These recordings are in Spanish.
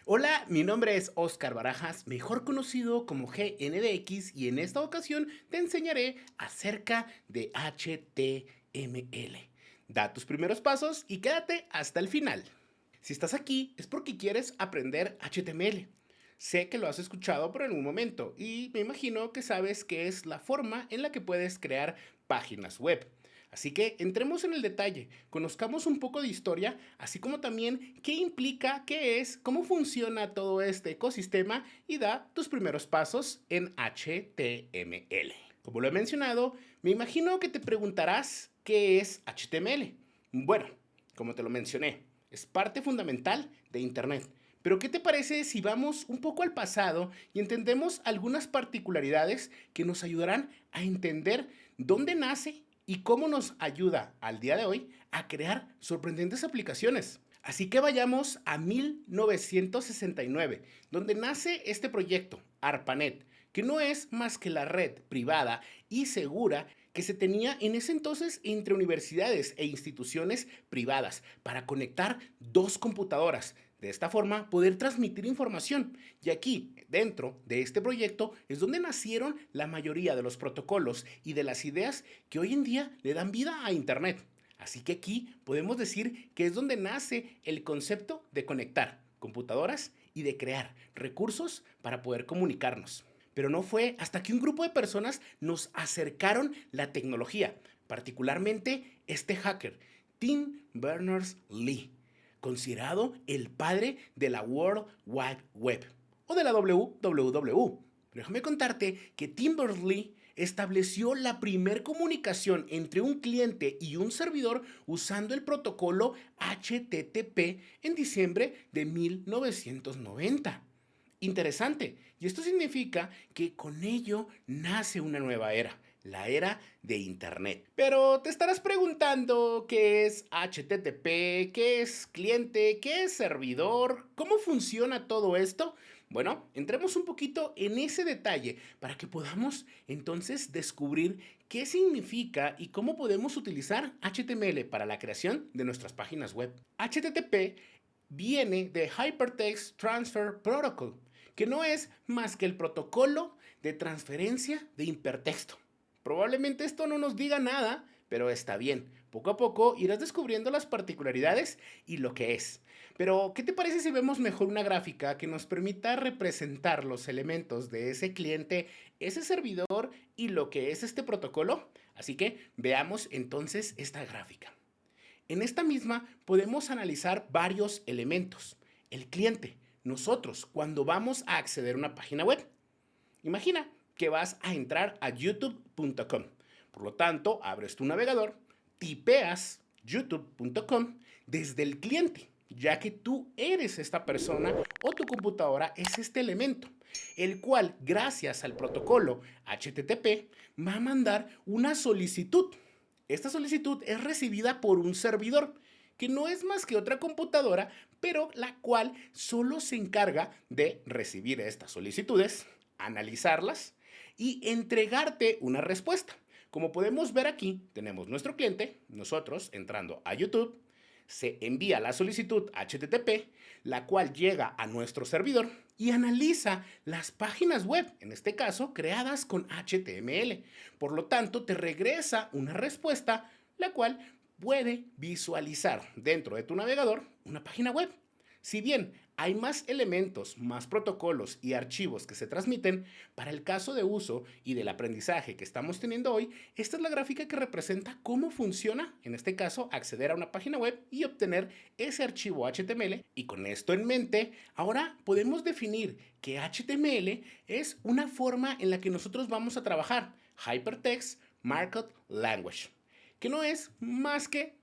Hola, mi nombre es Oscar Barajas, mejor conocido como GNDX, y en esta ocasión te enseñaré acerca de HTML. Da tus primeros pasos y quédate hasta el final. Si estás aquí es porque quieres aprender HTML. Sé que lo has escuchado por algún momento y me imagino que sabes que es la forma en la que puedes crear páginas web. Así que entremos en el detalle, conozcamos un poco de historia, así como también qué implica, qué es, cómo funciona todo este ecosistema y da tus primeros pasos en HTML. Como lo he mencionado, me imagino que te preguntarás qué es HTML. Bueno, como te lo mencioné, es parte fundamental de Internet. Pero ¿qué te parece si vamos un poco al pasado y entendemos algunas particularidades que nos ayudarán a entender dónde nace y cómo nos ayuda al día de hoy a crear sorprendentes aplicaciones? Así que vayamos a 1969, donde nace este proyecto, ARPANET, que no es más que la red privada y segura que se tenía en ese entonces entre universidades e instituciones privadas para conectar dos computadoras. De esta forma, poder transmitir información. Y aquí, dentro de este proyecto, es donde nacieron la mayoría de los protocolos y de las ideas que hoy en día le dan vida a Internet. Así que aquí podemos decir que es donde nace el concepto de conectar computadoras y de crear recursos para poder comunicarnos. Pero no fue hasta que un grupo de personas nos acercaron la tecnología, particularmente este hacker, Tim Berners-Lee, considerado el padre de la World Wide Web o de la WWW. Déjame contarte que Tim Berners-Lee estableció la primer comunicación entre un cliente y un servidor usando el protocolo HTTP en diciembre de 1990. Interesante. Y esto significa que con ello nace una nueva era, la era de Internet. Pero te estarás preguntando qué es HTTP, qué es cliente, qué es servidor, cómo funciona todo esto. Bueno, entremos un poquito en ese detalle para que podamos entonces descubrir qué significa y cómo podemos utilizar HTML para la creación de nuestras páginas web. HTTP viene de Hypertext Transfer Protocol, que no es más que el protocolo de transferencia de hipertexto. Probablemente esto no nos diga nada, pero está bien. Poco a poco irás descubriendo las particularidades y lo que es. Pero, ¿qué te parece si vemos mejor una gráfica que nos permita representar los elementos de ese cliente, ese servidor y lo que es este protocolo? Así que veamos entonces esta gráfica. En esta misma podemos analizar varios elementos. El cliente, nosotros, cuando vamos a acceder a una página web. Imagina que vas a entrar a youtube.com. Por lo tanto, abres tu navegador, tipeas youtube.com desde el cliente, ya que tú eres esta persona o tu computadora es este elemento, el cual, gracias al protocolo HTTP, va a mandar una solicitud. Esta solicitud es recibida por un servidor, que no es más que otra computadora, pero la cual solo se encarga de recibir estas solicitudes, analizarlas y entregarte una respuesta. Como podemos ver aquí, tenemos nuestro cliente, nosotros entrando a YouTube, se envía la solicitud HTTP, la cual llega a nuestro servidor y analiza las páginas web, en este caso creadas con HTML. Por lo tanto, te regresa una respuesta, la cual puede visualizar dentro de tu navegador una página web. Si bien hay más elementos, más protocolos y archivos que se transmiten, para el caso de uso y del aprendizaje que estamos teniendo hoy, esta es la gráfica que representa cómo funciona, en este caso, acceder a una página web y obtener ese archivo HTML. Y con esto en mente, ahora podemos definir que HTML es una forma en la que nosotros vamos a trabajar, Hypertext Markup Language, que no es más que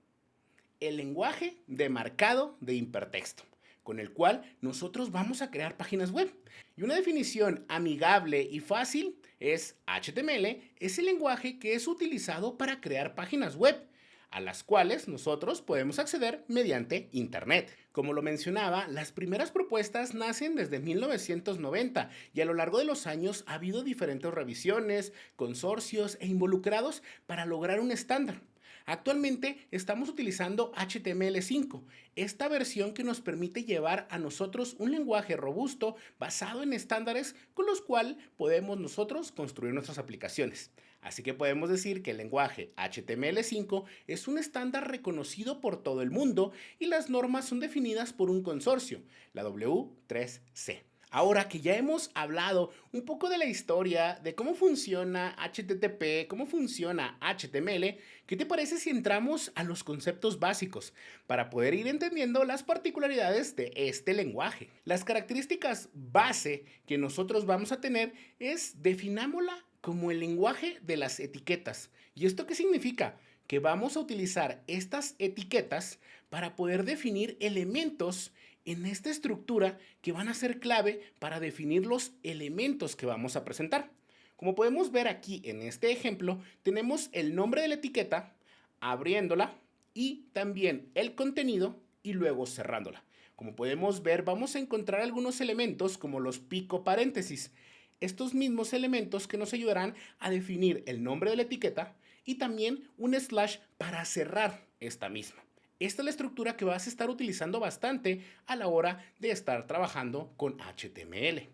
el lenguaje de marcado de hipertexto, con el cual nosotros vamos a crear páginas web. Y una definición amigable y fácil es HTML, es el lenguaje que es utilizado para crear páginas web, a las cuales nosotros podemos acceder mediante Internet. Como lo mencionaba, las primeras propuestas nacen desde 1990 y a lo largo de los años ha habido diferentes revisiones, consorcios e involucrados para lograr un estándar. Actualmente estamos utilizando HTML5, esta versión que nos permite llevar a nosotros un lenguaje robusto basado en estándares con los cuales podemos nosotros construir nuestras aplicaciones. Así que podemos decir que el lenguaje HTML5 es un estándar reconocido por todo el mundo y las normas son definidas por un consorcio, la W3C. Ahora que ya hemos hablado un poco de la historia, de cómo funciona HTTP, cómo funciona HTML, ¿qué te parece si entramos a los conceptos básicos para poder ir entendiendo las particularidades de este lenguaje? Las características base que nosotros vamos a tener es definámosla como el lenguaje de las etiquetas. ¿Y esto qué significa? Que vamos a utilizar estas etiquetas para poder definir elementos en esta estructura que van a ser clave para definir los elementos que vamos a presentar. Como podemos ver aquí en este ejemplo, tenemos el nombre de la etiqueta, abriéndola y también el contenido y luego cerrándola. Como podemos ver, vamos a encontrar algunos elementos como los pico paréntesis. Estos mismos elementos que nos ayudarán a definir el nombre de la etiqueta y también un slash para cerrar esta misma. Esta es la estructura que vas a estar utilizando bastante a la hora de estar trabajando con HTML.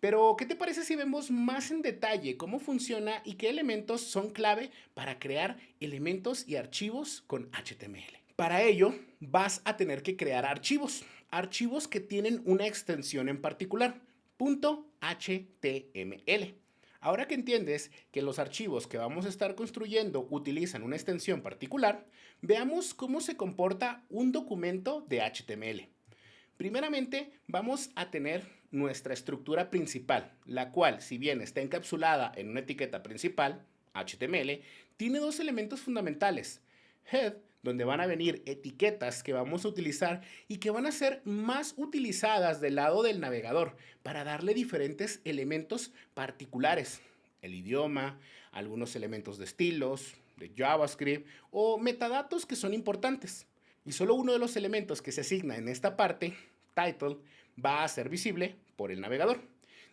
Pero, ¿qué te parece si vemos más en detalle cómo funciona y qué elementos son clave para crear elementos y archivos con HTML? Para ello, vas a tener que crear archivos que tienen una extensión en particular, .html. Ahora que entiendes que los archivos que vamos a estar construyendo utilizan una extensión particular, veamos cómo se comporta un documento de HTML. Primeramente, vamos a tener nuestra estructura principal, la cual, si bien está encapsulada en una etiqueta principal, HTML, tiene dos elementos fundamentales. Head, donde van a venir etiquetas que vamos a utilizar y que van a ser más utilizadas del lado del navegador para darle diferentes elementos particulares. El idioma, algunos elementos de estilos, de JavaScript o metadatos que son importantes. Y solo uno de los elementos que se asigna en esta parte, title, va a ser visible por el navegador.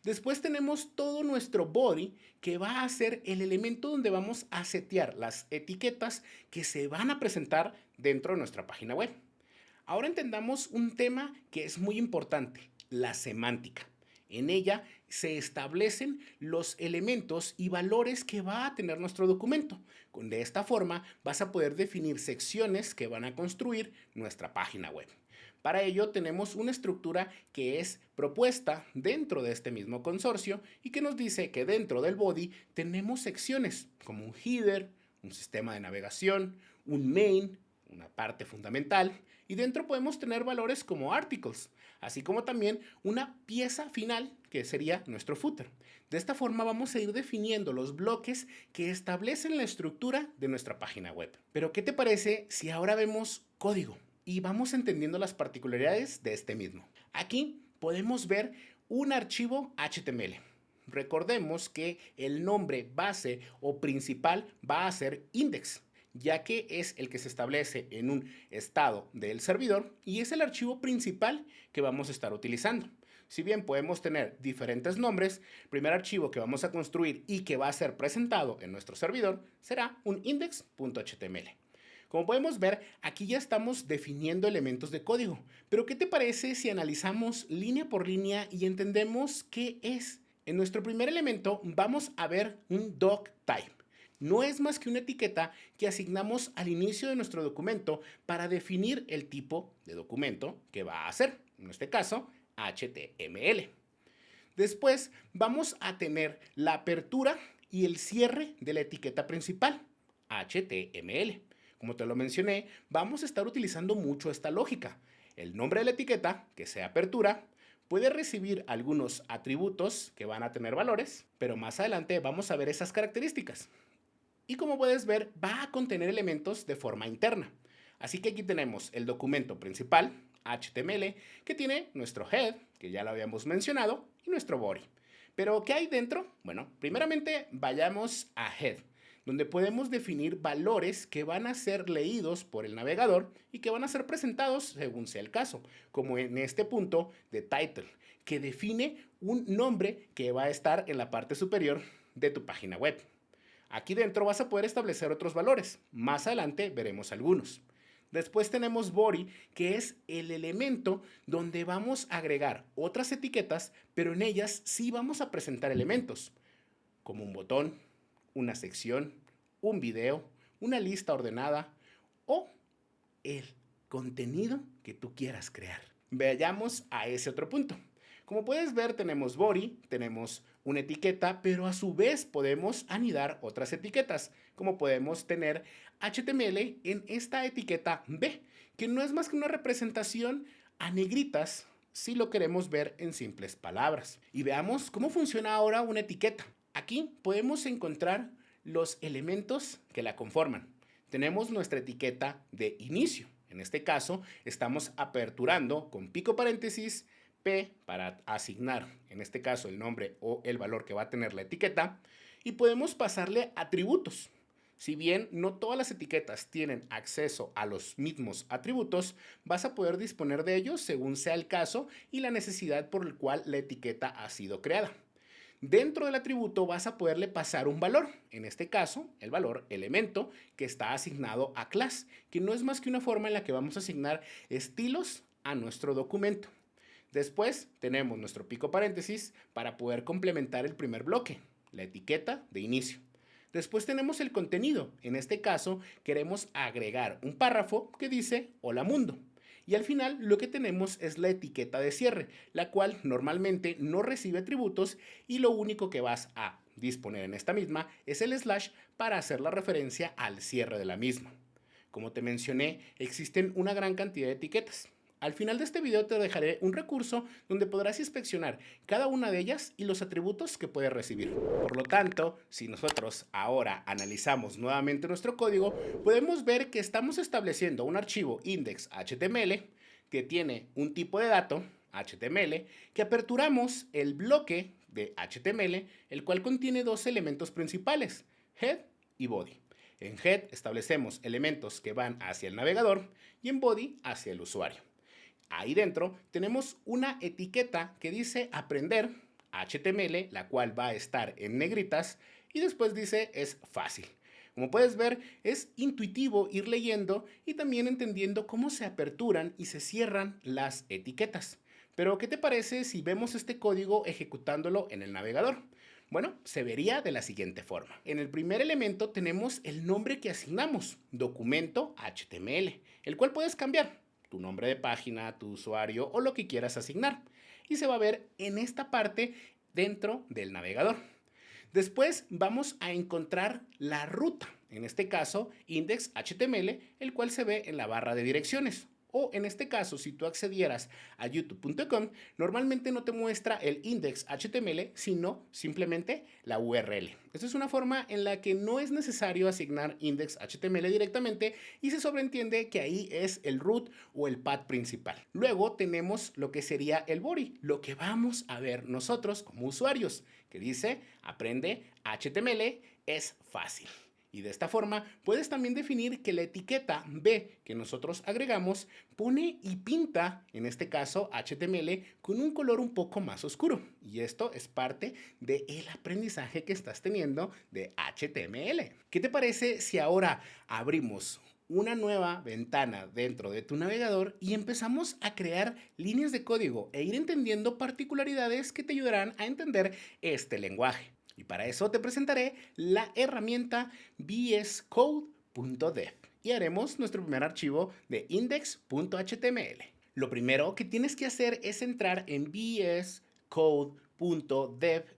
Después tenemos todo nuestro body, que va a ser el elemento donde vamos a setear las etiquetas que se van a presentar dentro de nuestra página web. Ahora entendamos un tema que es muy importante, la semántica. En ella se establecen los elementos y valores que va a tener nuestro documento. De esta forma vas a poder definir secciones que van a construir nuestra página web. Para ello tenemos una estructura que es propuesta dentro de este mismo consorcio y que nos dice que dentro del body tenemos secciones como un header, un sistema de navegación, un main, una parte fundamental, y dentro podemos tener valores como articles, así como también una pieza final que sería nuestro footer. De esta forma vamos a ir definiendo los bloques que establecen la estructura de nuestra página web. Pero ¿qué te parece si ahora vemos código y vamos entendiendo las particularidades de este mismo? Aquí podemos ver un archivo HTML. Recordemos que el nombre base o principal va a ser index, ya que es el que se establece en un estado del servidor y es el archivo principal que vamos a estar utilizando. Si bien podemos tener diferentes nombres, el primer archivo que vamos a construir y que va a ser presentado en nuestro servidor será un index.html. Como podemos ver, aquí ya estamos definiendo elementos de código. Pero ¿qué te parece si analizamos línea por línea y entendemos qué es? En nuestro primer elemento vamos a ver un doctype. No es más que una etiqueta que asignamos al inicio de nuestro documento para definir el tipo de documento que va a ser, en este caso, HTML. Después vamos a tener la apertura y el cierre de la etiqueta principal, HTML. Como te lo mencioné, vamos a estar utilizando mucho esta lógica. El nombre de la etiqueta, que sea apertura, puede recibir algunos atributos que van a tener valores, pero más adelante vamos a ver esas características. Y como puedes ver, va a contener elementos de forma interna. Así que aquí tenemos el documento principal, HTML, que tiene nuestro head, que ya lo habíamos mencionado, y nuestro body. Pero, ¿qué hay dentro? Bueno, primeramente vayamos a head, donde podemos definir valores que van a ser leídos por el navegador y que van a ser presentados según sea el caso, como en este punto de title, que define un nombre que va a estar en la parte superior de tu página web. Aquí dentro vas a poder establecer otros valores. Más adelante veremos algunos. Después tenemos body, que es el elemento donde vamos a agregar otras etiquetas, pero en ellas sí vamos a presentar elementos, como un botón, una sección, un video, una lista ordenada o el contenido que tú quieras crear. Vayamos a ese otro punto. Como puedes ver, tenemos body, tenemos una etiqueta, pero a su vez podemos anidar otras etiquetas, como podemos tener HTML en esta etiqueta B, que no es más que una representación a negritas si lo queremos ver en simples palabras. Y veamos cómo funciona ahora una etiqueta. Aquí podemos encontrar los elementos que la conforman. Tenemos nuestra etiqueta de inicio. En este caso, estamos aperturando con pico paréntesis P para asignar, en este caso, el nombre o el valor que va a tener la etiqueta, y podemos pasarle atributos. Si bien no todas las etiquetas tienen acceso a los mismos atributos, vas a poder disponer de ellos según sea el caso y la necesidad por el cual la etiqueta ha sido creada. Dentro del atributo vas a poderle pasar un valor, en este caso el valor elemento que está asignado a class, que no es más que una forma en la que vamos a asignar estilos a nuestro documento. Después tenemos nuestro pico paréntesis para poder complementar el primer bloque, la etiqueta de inicio. Después tenemos el contenido. En este caso queremos agregar un párrafo que dice hola mundo. Y al final lo que tenemos es la etiqueta de cierre, la cual normalmente no recibe atributos y lo único que vas a disponer en esta misma es el slash para hacer la referencia al cierre de la misma. Como te mencioné, existen una gran cantidad de etiquetas. Al final de este video te dejaré un recurso donde podrás inspeccionar cada una de ellas y los atributos que puedes recibir. Por lo tanto, si nosotros ahora analizamos nuevamente nuestro código, podemos ver que estamos estableciendo un archivo index.html que tiene un tipo de dato, HTML, que aperturamos el bloque de HTML, el cual contiene dos elementos principales, head y body. En head establecemos elementos que van hacia el navegador y en body hacia el usuario. Ahí dentro tenemos una etiqueta que dice aprender HTML, la cual va a estar en negritas y después dice es fácil. Como puedes ver, es intuitivo ir leyendo y también entendiendo cómo se aperturan y se cierran las etiquetas. Pero, ¿qué te parece si vemos este código ejecutándolo en el navegador? Bueno, se vería de la siguiente forma. En el primer elemento tenemos el nombre que asignamos, documento HTML, el cual puedes cambiar, tu nombre de página, tu usuario o lo que quieras asignar. Y se va a ver en esta parte dentro del navegador. Después vamos a encontrar la ruta, en este caso index.html, el cual se ve en la barra de direcciones. O en este caso, si tú accedieras a youtube.com, normalmente no te muestra el index.html, sino simplemente la URL. Esta es una forma en la que no es necesario asignar index.html directamente y se sobreentiende que ahí es el root o el path principal. Luego tenemos lo que sería el body, lo que vamos a ver nosotros como usuarios, que dice aprende HTML es fácil. Y de esta forma puedes también definir que la etiqueta B que nosotros agregamos pone y pinta, en este caso HTML, con un color un poco más oscuro. Y esto es parte del aprendizaje que estás teniendo de HTML. ¿Qué te parece si ahora abrimos una nueva ventana dentro de tu navegador y empezamos a crear líneas de código e ir entendiendo particularidades que te ayudarán a entender este lenguaje? Y para eso te presentaré la herramienta vscode.dev y haremos nuestro primer archivo de index.html. Lo primero que tienes que hacer es entrar en vscode.dev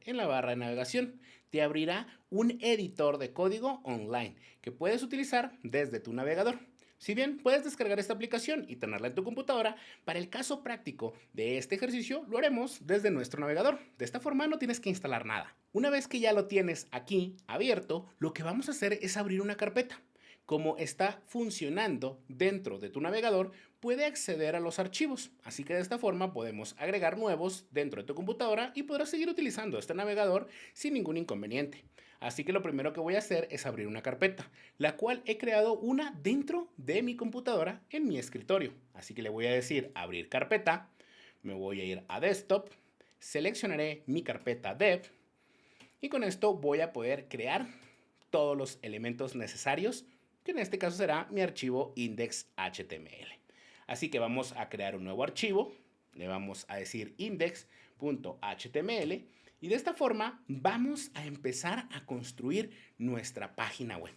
en la barra de navegación. Te abrirá un editor de código online que puedes utilizar desde tu navegador. Si bien puedes descargar esta aplicación y tenerla en tu computadora, para el caso práctico de este ejercicio lo haremos desde nuestro navegador. De esta forma no tienes que instalar nada. Una vez que ya lo tienes aquí abierto, lo que vamos a hacer es abrir una carpeta. Como está funcionando dentro de tu navegador, puede acceder a los archivos. Así que de esta forma podemos agregar nuevos dentro de tu computadora y podrás seguir utilizando este navegador sin ningún inconveniente. Así que lo primero que voy a hacer es abrir una carpeta, la cual he creado una dentro de mi computadora en mi escritorio. Así que le voy a decir abrir carpeta, me voy a ir a desktop, seleccionaré mi carpeta dev y con esto voy a poder crear todos los elementos necesarios, que en este caso será mi archivo index.html. Así que vamos a crear un nuevo archivo, le vamos a decir index.html y de esta forma vamos a empezar a construir nuestra página web.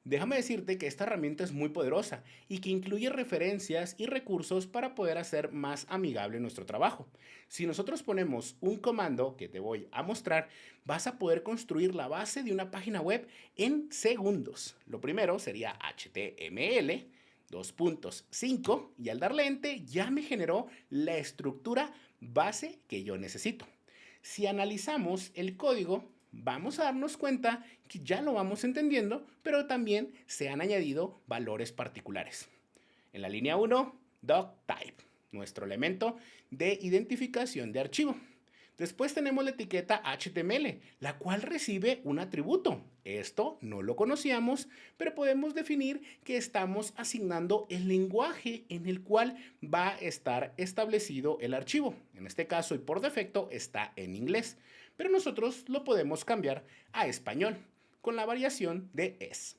Déjame decirte que esta herramienta es muy poderosa y que incluye referencias y recursos para poder hacer más amigable nuestro trabajo. Si nosotros ponemos un comando que te voy a mostrar, vas a poder construir la base de una página web en segundos. Lo primero sería HTML 2.5 y al darle enter ya me generó la estructura base que yo necesito. Si analizamos el código, vamos a darnos cuenta que ya lo vamos entendiendo, pero también se han añadido valores particulares. En la línea 1, doctype, nuestro elemento de identificación de archivo. Después tenemos la etiqueta HTML, la cual recibe un atributo. Esto no lo conocíamos, pero podemos definir que estamos asignando el lenguaje en el cual va a estar establecido el archivo. En este caso y por defecto está en inglés, pero nosotros lo podemos cambiar a español con la variación de es.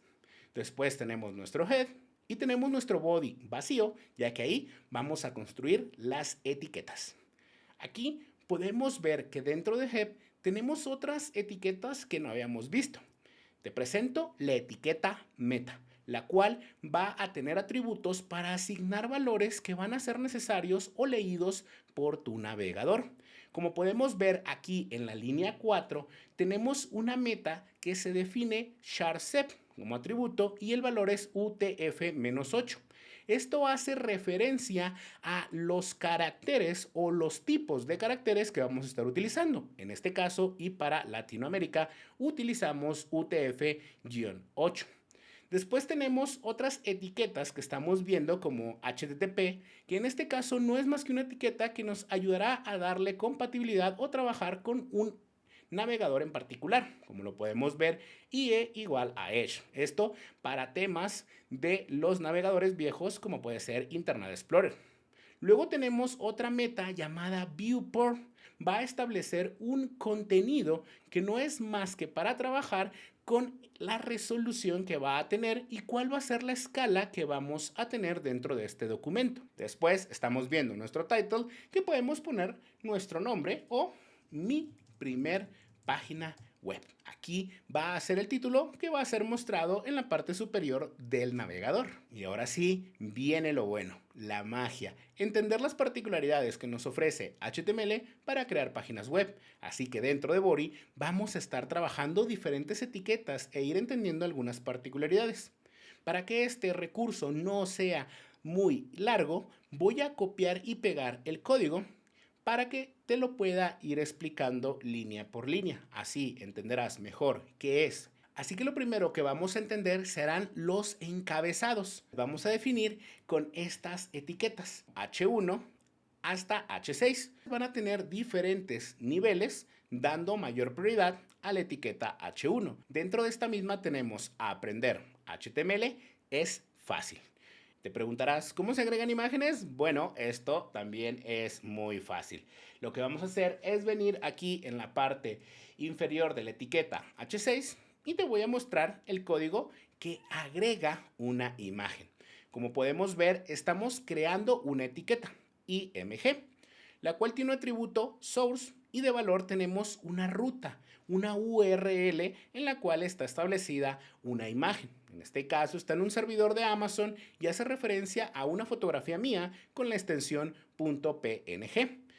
Después tenemos nuestro head y tenemos nuestro body vacío, ya que ahí vamos a construir las etiquetas. Aquí podemos ver que dentro de head tenemos otras etiquetas que no habíamos visto. Te presento la etiqueta meta, la cual va a tener atributos para asignar valores que van a ser necesarios o leídos por tu navegador. Como podemos ver aquí en la línea 4, tenemos una meta que se define char_sep como atributo y el valor es UTF-8. Esto hace referencia a los caracteres o los tipos de caracteres que vamos a estar utilizando. En este caso y para Latinoamérica utilizamos UTF-8. Después tenemos otras etiquetas que estamos viendo como HTTP, que en este caso no es más que una etiqueta que nos ayudará a darle compatibilidad o trabajar con un navegador en particular, como lo podemos ver, IE igual a Edge. Esto para temas de los navegadores viejos como puede ser Internet Explorer. Luego tenemos otra meta llamada viewport. Va a establecer un contenido que no es más que para trabajar con la resolución que va a tener y cuál va a ser la escala que vamos a tener dentro de este documento. Después estamos viendo nuestro title, que podemos poner nuestro nombre o mi primer página web. Aquí va a ser el título que va a ser mostrado en la parte superior del navegador. Y ahora sí, viene lo bueno, la magia. Entender las particularidades que nos ofrece HTML para crear páginas web. Así que dentro de Body vamos a estar trabajando diferentes etiquetas e ir entendiendo algunas particularidades. Para que este recurso no sea muy largo, voy a copiar y pegar el código para que te lo pueda ir explicando línea por línea. Así entenderás mejor qué es. Así que lo primero que vamos a entender serán los encabezados. Vamos a definir con estas etiquetas H1 hasta H6. Van a tener diferentes niveles dando mayor prioridad a la etiqueta H1. Dentro de esta misma tenemos a aprender HTML, es fácil. Te preguntarás, ¿cómo se agregan imágenes? Bueno, esto también es muy fácil. Lo que vamos a hacer es venir aquí en la parte inferior de la etiqueta H6 y te voy a mostrar el código que agrega una imagen. Como podemos ver, estamos creando una etiqueta, IMG, la cual tiene un atributo source y de valor tenemos una ruta, una URL en la cual está establecida una imagen. En este caso está en un servidor de Amazon y hace referencia a una fotografía mía con la extensión .png.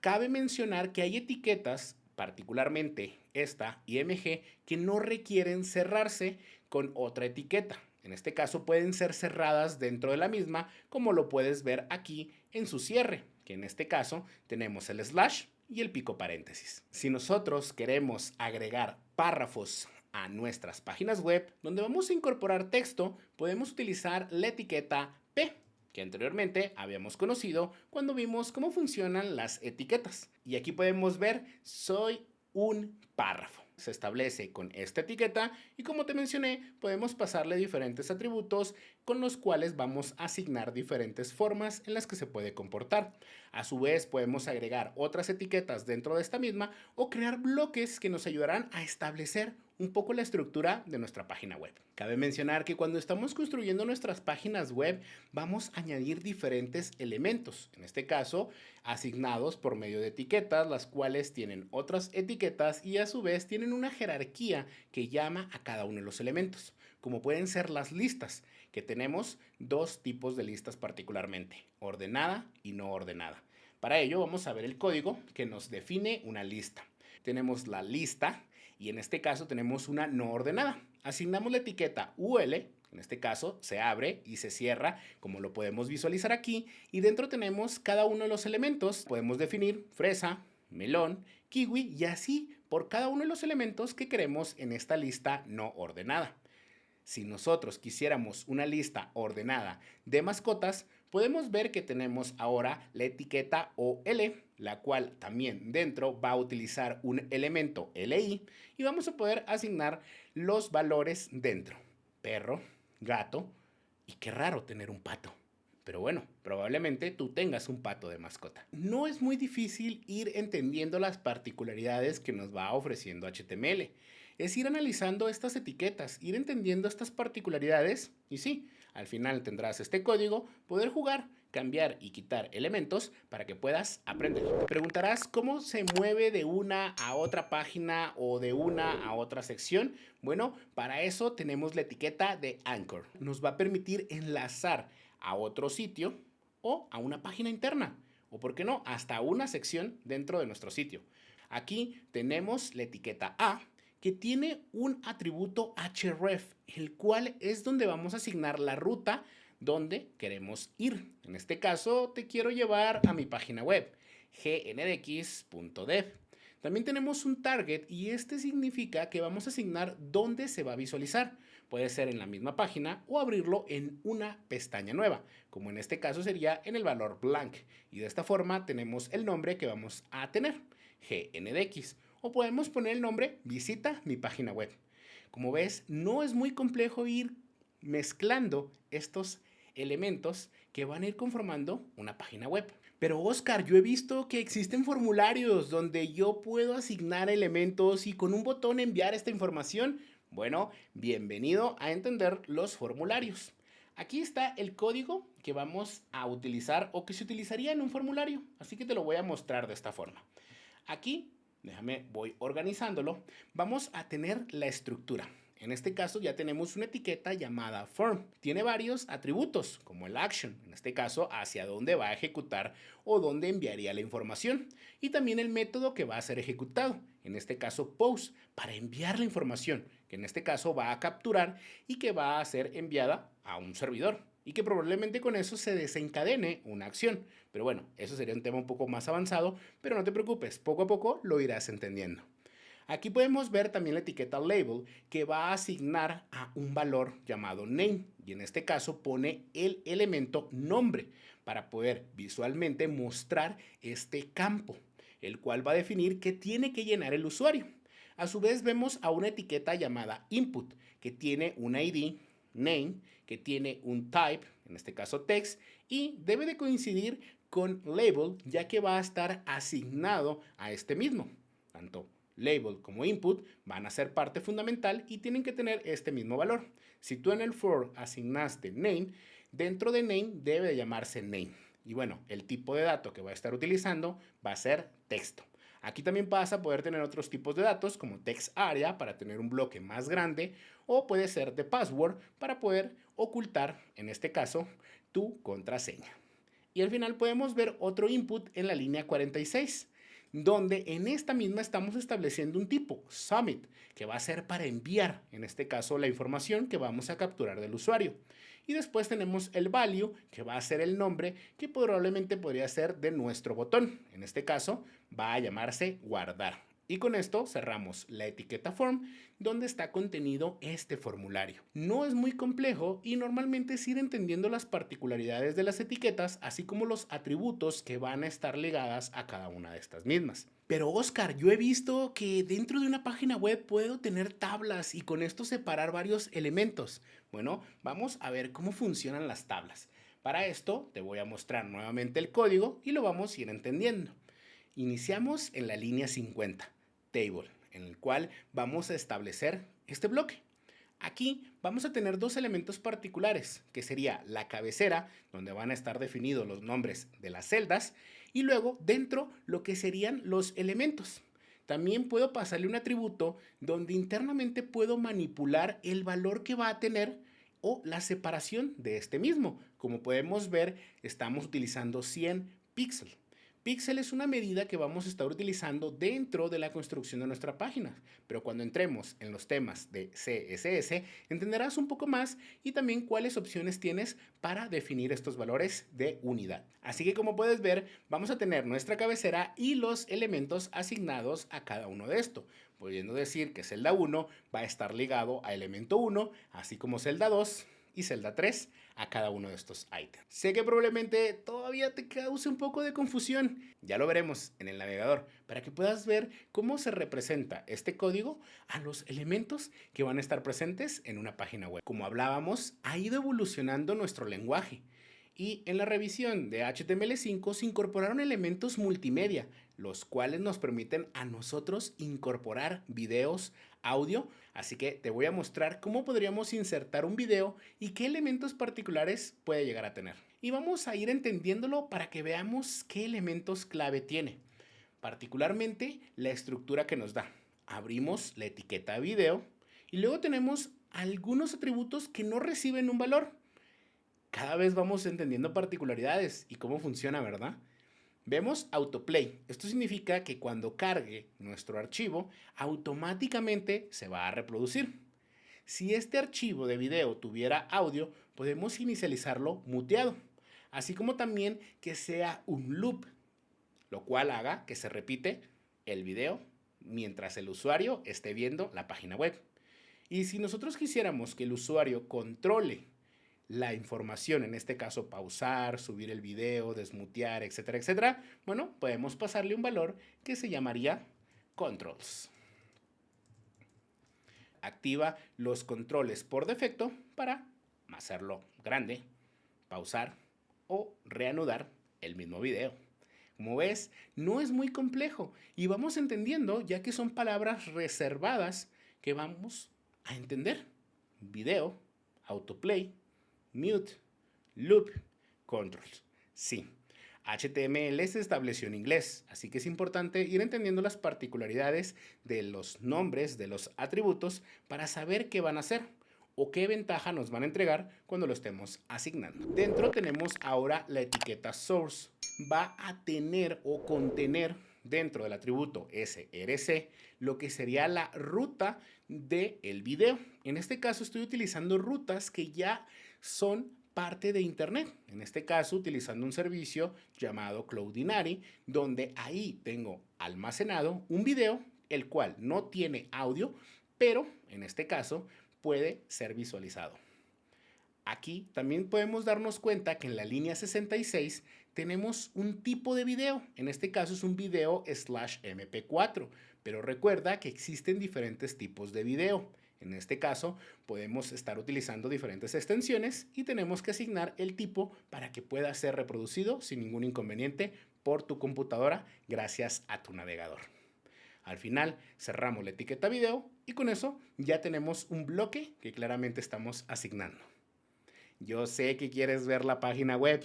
Cabe mencionar que hay etiquetas, particularmente esta IMG, que no requieren cerrarse con otra etiqueta. En este caso pueden ser cerradas dentro de la misma, como lo puedes ver aquí en su cierre, que en este caso tenemos el slash y el pico paréntesis. Si nosotros queremos agregar párrafos a nuestras páginas web, donde vamos a incorporar texto, podemos utilizar la etiqueta P, que anteriormente habíamos conocido cuando vimos cómo funcionan las etiquetas. Y aquí podemos ver, soy un párrafo. Se establece con esta etiqueta y como te mencioné, podemos pasarle diferentes atributos con los cuales vamos a asignar diferentes formas en las que se puede comportar. A su vez, podemos agregar otras etiquetas dentro de esta misma o crear bloques que nos ayudarán a establecer un poco la estructura de nuestra página web. Cabe mencionar que cuando estamos construyendo nuestras páginas web, vamos a añadir diferentes elementos, en este caso, asignados por medio de etiquetas, las cuales tienen otras etiquetas y a su vez tienen una jerarquía que llama a cada uno de los elementos, como pueden ser las listas, que tenemos dos tipos de listas particularmente, ordenada y no ordenada. Para ello vamos a ver el código que nos define una lista. Tenemos la lista y en este caso tenemos una no ordenada. Asignamos la etiqueta UL, en este caso se abre y se cierra como lo podemos visualizar aquí y dentro tenemos cada uno de los elementos. Podemos definir fresa, melón, kiwi y así por cada uno de los elementos que queremos en esta lista no ordenada. Si nosotros quisiéramos una lista ordenada de mascotas, podemos ver que tenemos ahora la etiqueta OL, la cual también dentro va a utilizar un elemento LI y vamos a poder asignar los valores dentro. Perro, gato y qué raro tener un pato. Pero bueno, probablemente tú tengas un pato de mascota. No es muy difícil ir entendiendo las particularidades que nos va ofreciendo HTML. Es ir analizando estas etiquetas, ir entendiendo estas particularidades y sí, al final tendrás este código, poder jugar, cambiar y quitar elementos para que puedas aprender. Te preguntarás cómo se mueve de una a otra página o de una a otra sección. Bueno, para eso tenemos la etiqueta de Anchor. Nos va a permitir enlazar a otro sitio o a una página interna o, por qué no, hasta una sección dentro de nuestro sitio. Aquí tenemos la etiqueta A, que tiene un atributo href, el cual es donde vamos a asignar la ruta donde queremos ir. En este caso, te quiero llevar a mi página web, gndx.dev. También tenemos un target y este significa que vamos a asignar dónde se va a visualizar. Puede ser en la misma página o abrirlo en una pestaña nueva, como en este caso sería en el valor blank. Y de esta forma tenemos el nombre que vamos a tener, gndx. O podemos poner el nombre visita mi página web. Como ves, no es muy complejo ir mezclando estos elementos que van a ir conformando una página web. Pero Oscar, yo he visto que existen formularios donde yo puedo asignar elementos y con un botón enviar esta información. Bueno, bienvenido a entender los formularios. Aquí está el código que vamos a utilizar o que se utilizaría en un formulario. Así que te lo voy a mostrar de esta forma. Aquí, voy organizándolo. Vamos a tener la estructura. En este caso ya tenemos una etiqueta llamada form. Tiene varios atributos, como el action, en este caso hacia dónde va a ejecutar o dónde enviaría la información. Y también el método que va a ser ejecutado, en este caso post, para enviar la información, que en este caso va a capturar y que va a ser enviada a un servidor. Y que probablemente con eso se desencadene una acción. Pero bueno, eso sería un tema un poco más avanzado, pero no te preocupes, poco a poco lo irás entendiendo. Aquí podemos ver también la etiqueta label que va a asignar a un valor llamado name y en este caso pone el elemento nombre para poder visualmente mostrar este campo, el cual va a definir qué tiene que llenar el usuario. A su vez vemos a una etiqueta llamada input que tiene un ID, name, que tiene un type, en este caso text, y debe de coincidir con label ya que va a estar asignado a este mismo, tanto label como input van a ser parte fundamental y tienen que tener este mismo valor. Si tú en el for asignaste name, dentro de name debe de llamarse name. Y bueno, el tipo de dato que va a estar utilizando va a ser texto. Aquí también vas a poder tener otros tipos de datos como text area para tener un bloque más grande o puede ser de password para poder ocultar, en este caso, tu contraseña. Y al final podemos ver otro input en la línea 46 donde en esta misma estamos estableciendo un tipo, submit, que va a ser para enviar, en este caso, la información que vamos a capturar del usuario. Y después tenemos el value, que va a ser el nombre, que probablemente podría ser de nuestro botón. En este caso, va a llamarse guardar. Y con esto cerramos la etiqueta form donde está contenido este formulario. No es muy complejo y normalmente es ir entendiendo las particularidades de las etiquetas así como los atributos que van a estar ligadas a cada una de estas mismas. Pero Oscar, yo he visto que dentro de una página web puedo tener tablas y con esto separar varios elementos. Bueno, vamos a ver cómo funcionan las tablas. Para esto te voy a mostrar nuevamente el código y lo vamos a ir entendiendo. Iniciamos en la línea 50, table, en el cual vamos a establecer este bloque. Aquí vamos a tener dos elementos particulares, que sería la cabecera, donde van a estar definidos los nombres de las celdas, y luego dentro lo que serían los elementos. También puedo pasarle un atributo donde internamente puedo manipular el valor que va a tener o la separación de este mismo. Como podemos ver, estamos utilizando 100 píxeles. Píxel es una medida que vamos a estar utilizando dentro de la construcción de nuestra página, pero cuando entremos en los temas de CSS entenderás un poco más y también cuáles opciones tienes para definir estos valores de unidad. Así que como puedes ver, vamos a tener nuestra cabecera y los elementos asignados a cada uno de estos, pudiendo decir que celda 1 va a estar ligado a elemento 1, así como celda 2 y celda 3 a cada uno de estos ítems. Sé que probablemente todavía te cause un poco de confusión, ya lo veremos en el navegador, para que puedas ver cómo se representa este código a los elementos que van a estar presentes en una página web. Como hablábamos, ha ido evolucionando nuestro lenguaje. Y en la revisión de HTML5 se incorporaron elementos multimedia, los cuales nos permiten a nosotros incorporar videos, audio, así que te voy a mostrar cómo podríamos insertar un video y qué elementos particulares puede llegar a tener. Y vamos a ir entendiéndolo para que veamos qué elementos clave tiene, particularmente la estructura que nos da. Abrimos la etiqueta video y luego tenemos algunos atributos que no reciben un valor. Cada vez vamos entendiendo particularidades y cómo funciona, ¿verdad? Vemos autoplay. Esto significa que cuando cargue nuestro archivo, automáticamente se va a reproducir. Si este archivo de video tuviera audio, podemos inicializarlo muteado, así como también que sea un loop, lo cual haga que se repite el video mientras el usuario esté viendo la página web. Y si nosotros quisiéramos que el usuario controle la información, en este caso pausar, subir el video, desmutear, etcétera, etcétera, bueno, podemos pasarle un valor que se llamaría controls. Activa los controles por defecto para hacerlo grande, pausar o reanudar el mismo video. Como ves, no es muy complejo y vamos entendiendo ya que son palabras reservadas que vamos a entender. Video, autoplay, mute, loop, controls. Sí, HTML se estableció en inglés, así que es importante ir entendiendo las particularidades de los nombres de los atributos para saber qué van a hacer o qué ventaja nos van a entregar cuando lo estemos asignando. Dentro tenemos ahora la etiqueta source. Va a tener o contener dentro del atributo src lo que sería la ruta del video. En este caso estoy utilizando rutas que ya son parte de internet, en este caso utilizando un servicio llamado Cloudinary, donde ahí tengo almacenado un video el cual no tiene audio, pero en este caso puede ser visualizado. Aquí también podemos darnos cuenta que en la línea 66 tenemos un tipo de video, en este caso es un video /mp4, pero recuerda que existen diferentes tipos de video. En este caso podemos estar utilizando diferentes extensiones y tenemos que asignar el tipo para que pueda ser reproducido sin ningún inconveniente por tu computadora gracias a tu navegador. Al final cerramos la etiqueta video y con eso ya tenemos un bloque que claramente estamos asignando. Yo sé que quieres ver la página web.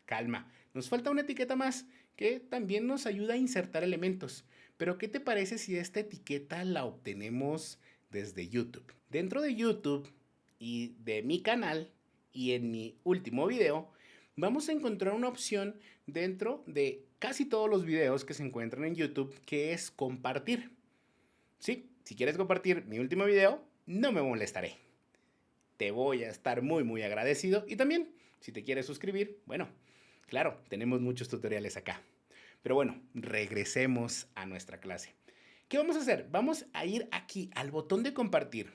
Calma, nos falta una etiqueta más que también nos ayuda a insertar elementos. Pero ¿qué te parece si esta etiqueta la obtenemos desde YouTube? Dentro de YouTube y de mi canal y en mi último video, vamos a encontrar una opción dentro de casi todos los videos que se encuentran en YouTube que es compartir. Sí, si quieres compartir mi último video, no me molestaré. Te voy a estar muy agradecido y también si te quieres suscribir, bueno, claro, tenemos muchos tutoriales acá. Pero bueno, regresemos a nuestra clase. ¿Qué vamos a hacer? Vamos a ir aquí al botón de compartir.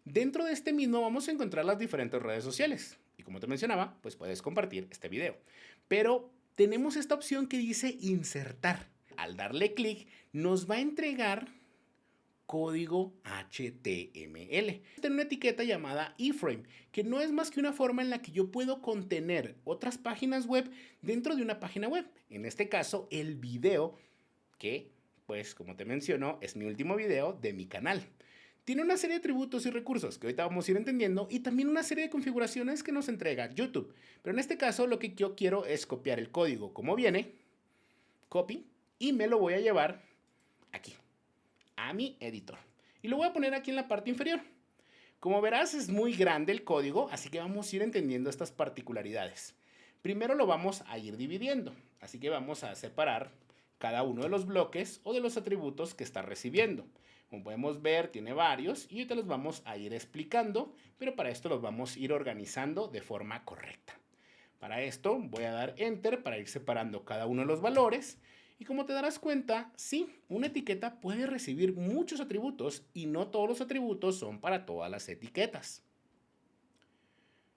Dentro de este mismo vamos a encontrar las diferentes redes sociales. Y como te mencionaba, pues puedes compartir este video. Pero tenemos esta opción que dice insertar. Al darle clic, nos va a entregar código HTML. Tengo una etiqueta llamada iframe, que no es más que una forma en la que yo puedo contener otras páginas web dentro de una página web. En este caso, el video, que, pues, como te menciono, es mi último video de mi canal. Tiene una serie de atributos y recursos que ahorita vamos a ir entendiendo y también una serie de configuraciones que nos entrega YouTube. Pero en este caso, lo que yo quiero es copiar el código como viene, copy, y me lo voy a llevar aquí, a mi editor. Y lo voy a poner aquí en la parte inferior. Como verás, es muy grande el código, así que vamos a ir entendiendo estas particularidades. Primero lo vamos a ir dividiendo, así que vamos a separar cada uno de los bloques o de los atributos que está recibiendo. Como podemos ver, tiene varios y ahorita los vamos a ir explicando, pero para esto los vamos a ir organizando de forma correcta. Para esto voy a dar Enter para ir separando cada uno de los valores. Y como te darás cuenta, sí, una etiqueta puede recibir muchos atributos y no todos los atributos son para todas las etiquetas.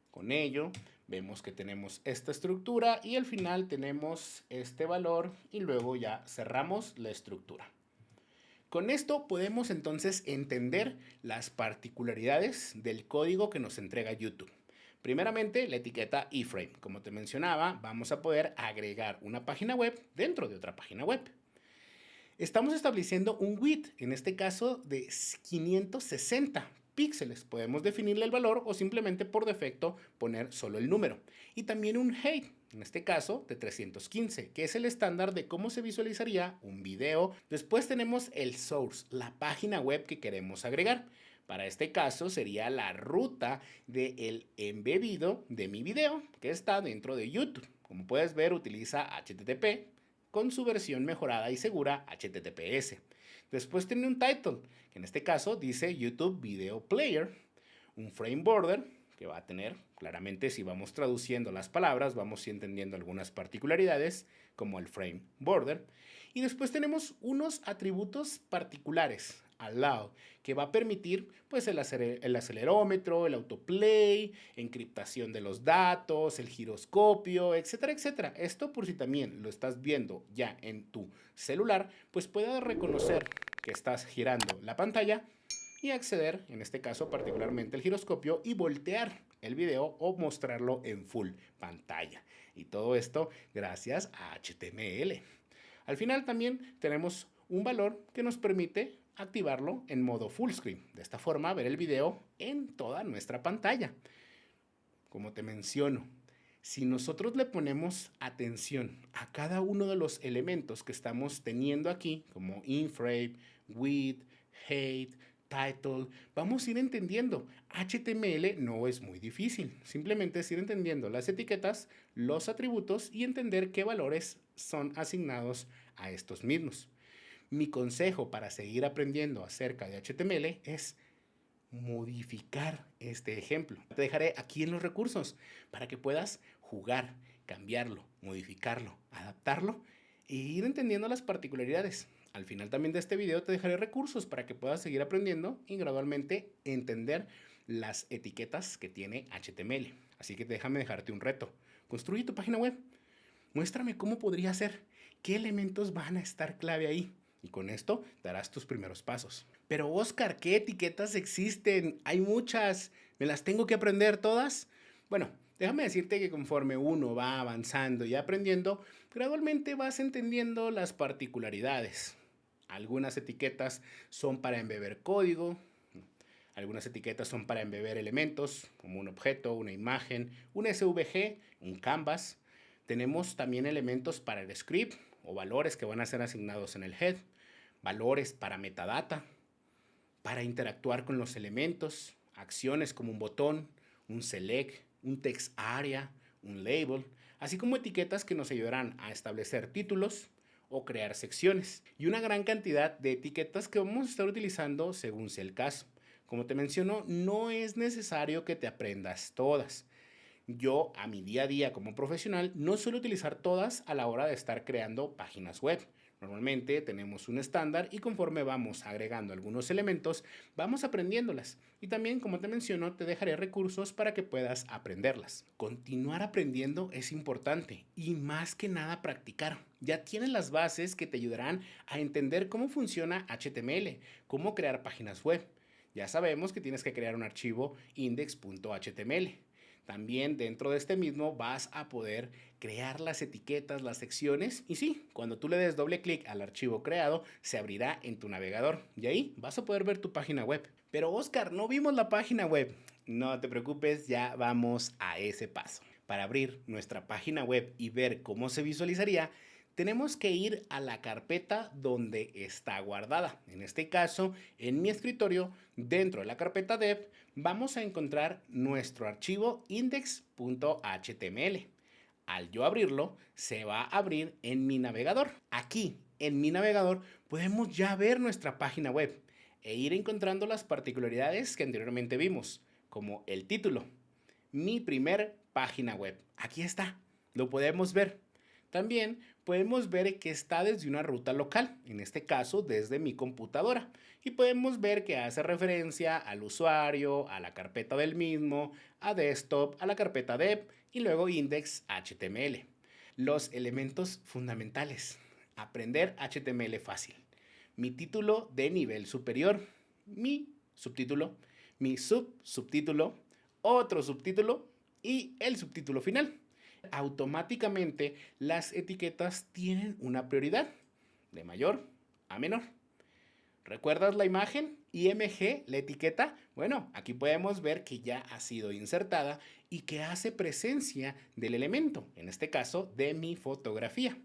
Con ello, vemos que tenemos esta estructura y al final tenemos este valor y luego ya cerramos la estructura. Con esto podemos entonces entender las particularidades del código que nos entrega YouTube. Primeramente, la etiqueta iframe. Como te mencionaba, vamos a poder agregar una página web dentro de otra página web. Estamos estableciendo un width, en este caso de 560 píxeles. Podemos definirle el valor o simplemente por defecto poner solo el número. Y también un height, en este caso de 315, que es el estándar de cómo se visualizaría un video. Después tenemos el source, la página web que queremos agregar. Para este caso sería la ruta del embebido de mi video que está dentro de YouTube. Como puedes ver, utiliza HTTP con su versión mejorada y segura HTTPS. Después tiene un title, que en este caso dice YouTube Video Player, un frame border, que va a tener, claramente si vamos traduciendo las palabras, vamos entendiendo algunas particularidades, como el frame border. Y después tenemos unos atributos particulares, allow, que va a permitir pues el acelerómetro, el autoplay, encriptación de los datos, el giroscopio, etcétera, etcétera. Esto por si también lo estás viendo ya en tu celular, pues pueda reconocer que estás girando la pantalla y acceder, en este caso particularmente el giroscopio, y voltear el video o mostrarlo en full pantalla. Y todo esto gracias a HTML. Al final también tenemos un valor que nos permite activarlo en modo full screen. De esta forma ver el video en toda nuestra pantalla. Como te menciono, si nosotros le ponemos atención a cada uno de los elementos que estamos teniendo aquí, como inframe, width, height, title, vamos a ir entendiendo. HTML no es muy difícil, simplemente es ir entendiendo las etiquetas, los atributos y entender qué valores son asignados a estos mismos. Mi consejo para seguir aprendiendo acerca de HTML es modificar este ejemplo. Te dejaré aquí en los recursos para que puedas jugar, cambiarlo, modificarlo, adaptarlo e ir entendiendo las particularidades. Al final también de este video te dejaré recursos para que puedas seguir aprendiendo y gradualmente entender las etiquetas que tiene HTML. Así que déjame dejarte un reto. Construye tu página web. Muéstrame cómo podría ser, qué elementos van a estar clave ahí. Y con esto darás tus primeros pasos. Pero Oscar, ¿qué etiquetas existen? Hay muchas. ¿Me las tengo que aprender todas? Bueno, déjame decirte que conforme uno va avanzando y aprendiendo, gradualmente vas entendiendo las particularidades. Algunas etiquetas son para embeber código, algunas etiquetas son para embeber elementos, como un objeto, una imagen, un SVG, un canvas. Tenemos también elementos para el script o valores que van a ser asignados en el head, valores para metadata, para interactuar con los elementos, acciones como un botón, un select, un text area, un label, así como etiquetas que nos ayudarán a establecer títulos o crear secciones y una gran cantidad de etiquetas que vamos a estar utilizando según sea el caso. Como te menciono, no es necesario que te aprendas todas. Yo a mi día a día como profesional no suelo utilizar todas a la hora de estar creando páginas web. Normalmente tenemos un estándar y conforme vamos agregando algunos elementos, vamos aprendiéndolas. Y también, como te menciono, te dejaré recursos para que puedas aprenderlas. Continuar aprendiendo es importante y más que nada practicar. Ya tienes las bases que te ayudarán a entender cómo funciona HTML, cómo crear páginas web. Ya sabemos que tienes que crear un archivo index.html. También dentro de este mismo vas a poder crear las etiquetas, las secciones y sí, cuando tú le des doble clic al archivo creado, se abrirá en tu navegador y ahí vas a poder ver tu página web. Pero Oscar, no vimos la página web. No te preocupes, ya vamos a ese paso. Para abrir nuestra página web y ver cómo se visualizaría, tenemos que ir a la carpeta donde está guardada. En este caso, en mi escritorio, dentro de la carpeta dev, vamos a encontrar nuestro archivo index.html. Al yo abrirlo, se va a abrir en mi navegador. Aquí, en mi navegador, podemos ya ver nuestra página web e ir encontrando las particularidades que anteriormente vimos, como el título, mi primer página web. Aquí está, lo podemos ver. También podemos ver que está desde una ruta local, en este caso desde mi computadora. Y podemos ver que hace referencia al usuario, a la carpeta del mismo, a desktop, a la carpeta dev y luego index.html. Los elementos fundamentales. Aprender HTML fácil. Mi título de nivel superior. Mi subtítulo. Mi subtítulo. Otro subtítulo. Y el subtítulo final. Automáticamente las etiquetas tienen una prioridad de mayor a menor. ¿Recuerdas la imagen? IMG, la etiqueta. Bueno, aquí podemos ver que ya ha sido insertada y que hace presencia del elemento, en este caso de mi fotografía.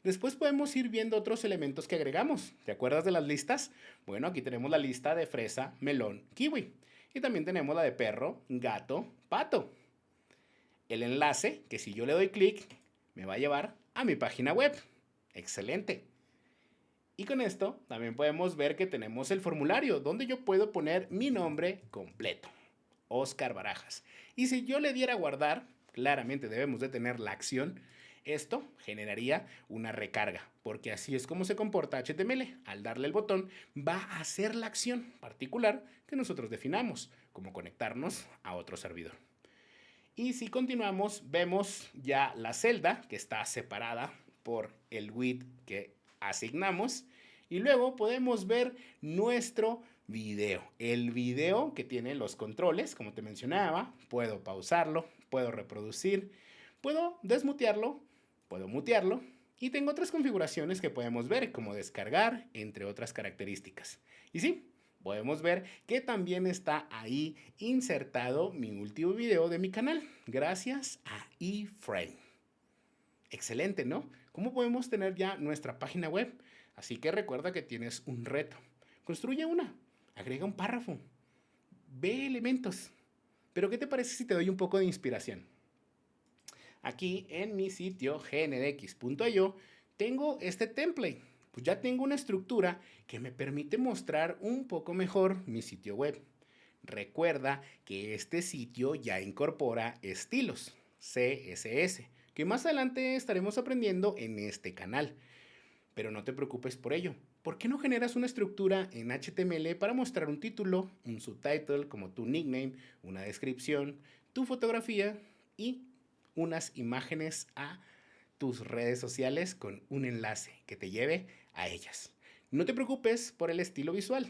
Después podemos ir viendo otros elementos que agregamos. ¿Te acuerdas de las listas? Bueno, aquí tenemos la lista de fresa, melón, kiwi. Y también tenemos la de perro, gato, pato. El enlace, que si yo le doy clic, me va a llevar a mi página web. Excelente. Y con esto también podemos ver que tenemos el formulario donde yo puedo poner mi nombre completo, Oscar Barajas. Y si yo le diera a guardar, claramente debemos de tener la acción, esto generaría una recarga, porque así es como se comporta HTML. Al darle el botón, va a hacer la acción particular que nosotros definamos, como conectarnos a otro servidor. Y si continuamos, vemos ya la celda que está separada por el width que asignamos. Y luego podemos ver nuestro video. El video que tiene los controles, como te mencionaba. Puedo pausarlo, puedo reproducir, puedo desmutearlo, puedo mutearlo. Y tengo otras configuraciones que podemos ver, como descargar, entre otras características. Y sí, podemos ver que también está ahí insertado mi último video de mi canal, gracias a eFrame. Excelente, ¿no? ¿Cómo podemos tener ya nuestra página web? Así que recuerda que tienes un reto. Construye una, agrega un párrafo, ve elementos. Pero ¿qué te parece si te doy un poco de inspiración? Aquí en mi sitio gnx.io tengo este template. Pues ya tengo una estructura que me permite mostrar un poco mejor mi sitio web. Recuerda que este sitio ya incorpora estilos CSS, que más adelante estaremos aprendiendo en este canal. Pero no te preocupes por ello. ¿Por qué no generas una estructura en HTML para mostrar un título, un subtitle como tu nickname, una descripción, tu fotografía y unas imágenes a tus redes sociales con un enlace que te lleve a ellas? No te preocupes por el estilo visual.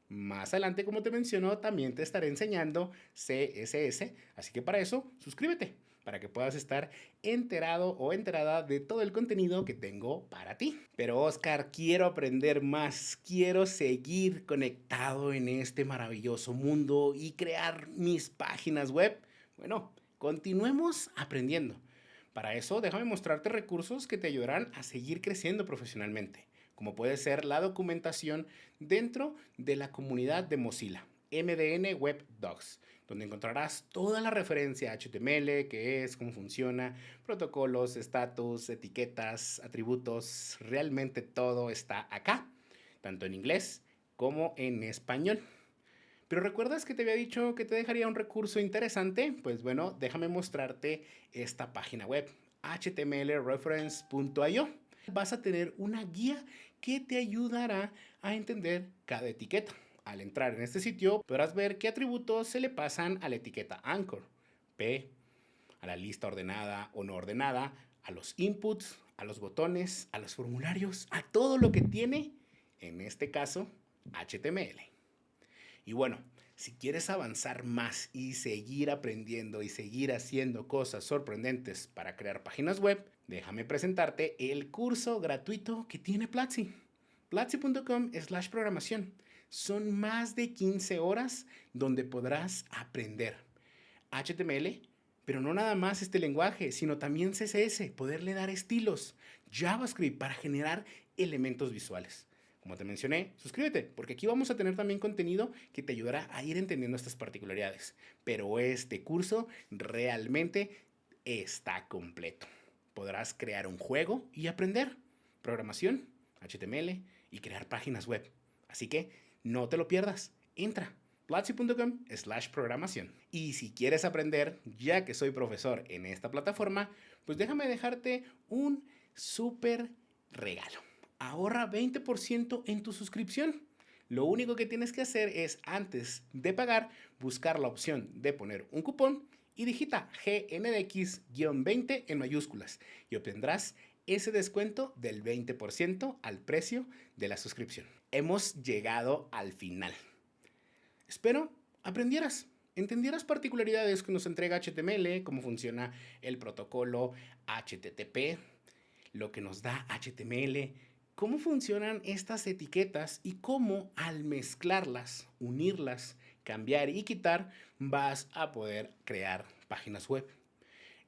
Más adelante, como te menciono, también te estaré enseñando CSS, así que para eso, suscríbete, para que puedas estar enterado o enterada de todo el contenido que tengo para ti. Pero Oscar, quiero aprender más, quiero seguir conectado en este maravilloso mundo y crear mis páginas web. Bueno, continuemos aprendiendo. Para eso, déjame mostrarte recursos que te ayudarán a seguir creciendo profesionalmente, como puede ser la documentación dentro de la comunidad de Mozilla, MDN Web Docs, donde encontrarás toda la referencia a HTML, qué es, cómo funciona, protocolos, estatus, etiquetas, atributos, realmente todo está acá, tanto en inglés como en español. Pero ¿recuerdas que te había dicho que te dejaría un recurso interesante? Pues bueno, déjame mostrarte esta página web, htmlreference.io. vas a tener una guía que te ayudará a entender cada etiqueta. Al entrar en este sitio podrás ver qué atributos se le pasan a la etiqueta Anchor, P, a la lista ordenada o no ordenada, a los inputs, a los botones, a los formularios, a todo lo que tiene, en este caso, HTML. Y bueno, si quieres avanzar más y seguir aprendiendo y seguir haciendo cosas sorprendentes para crear páginas web, déjame presentarte el curso gratuito que tiene Platzi. Platzi.com/programación. Son más de 15 horas donde podrás aprender HTML, pero no nada más este lenguaje, sino también CSS, poderle dar estilos, JavaScript para generar elementos visuales. Como te mencioné, suscríbete, porque aquí vamos a tener también contenido que te ayudará a ir entendiendo estas particularidades. Pero este curso realmente está completo. Podrás crear un juego y aprender programación, HTML y crear páginas web. Así que no te lo pierdas. Entra platzi.com/programación. Y si quieres aprender, ya que soy profesor en esta plataforma, pues déjame dejarte un súper regalo. Ahorra 20% en tu suscripción. Lo único que tienes que hacer es, antes de pagar, buscar la opción de poner un cupón y digita GNDX-20 en mayúsculas y obtendrás ese descuento del 20% al precio de la suscripción. Hemos llegado al final. Espero aprendieras, entendieras particularidades que nos entrega HTML, cómo funciona el protocolo HTTP, lo que nos da HTML, cómo funcionan estas etiquetas y cómo al mezclarlas, unirlas, cambiar y quitar, vas a poder crear páginas web.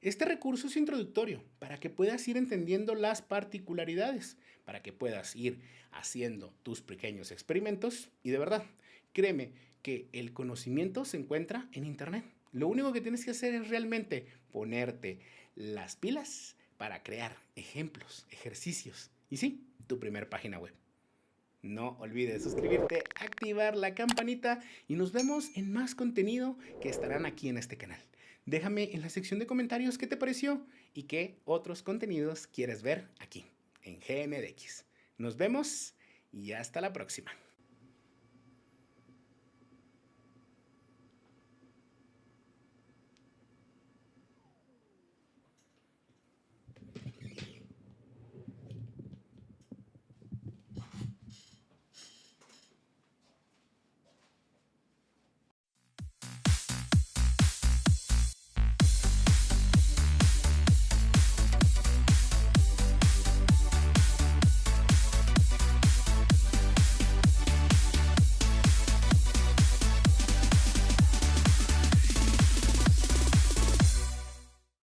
Este recurso es introductorio para que puedas ir entendiendo las particularidades, para que puedas ir haciendo tus pequeños experimentos y de verdad, créeme que el conocimiento se encuentra en Internet. Lo único que tienes que hacer es realmente ponerte las pilas para crear ejemplos, ejercicios y sí, tu primer página web. No olvides suscribirte, activar la campanita y nos vemos en más contenido que estarán aquí en este canal. Déjame en la sección de comentarios qué te pareció y qué otros contenidos quieres ver aquí en GNDX. Nos vemos y hasta la próxima.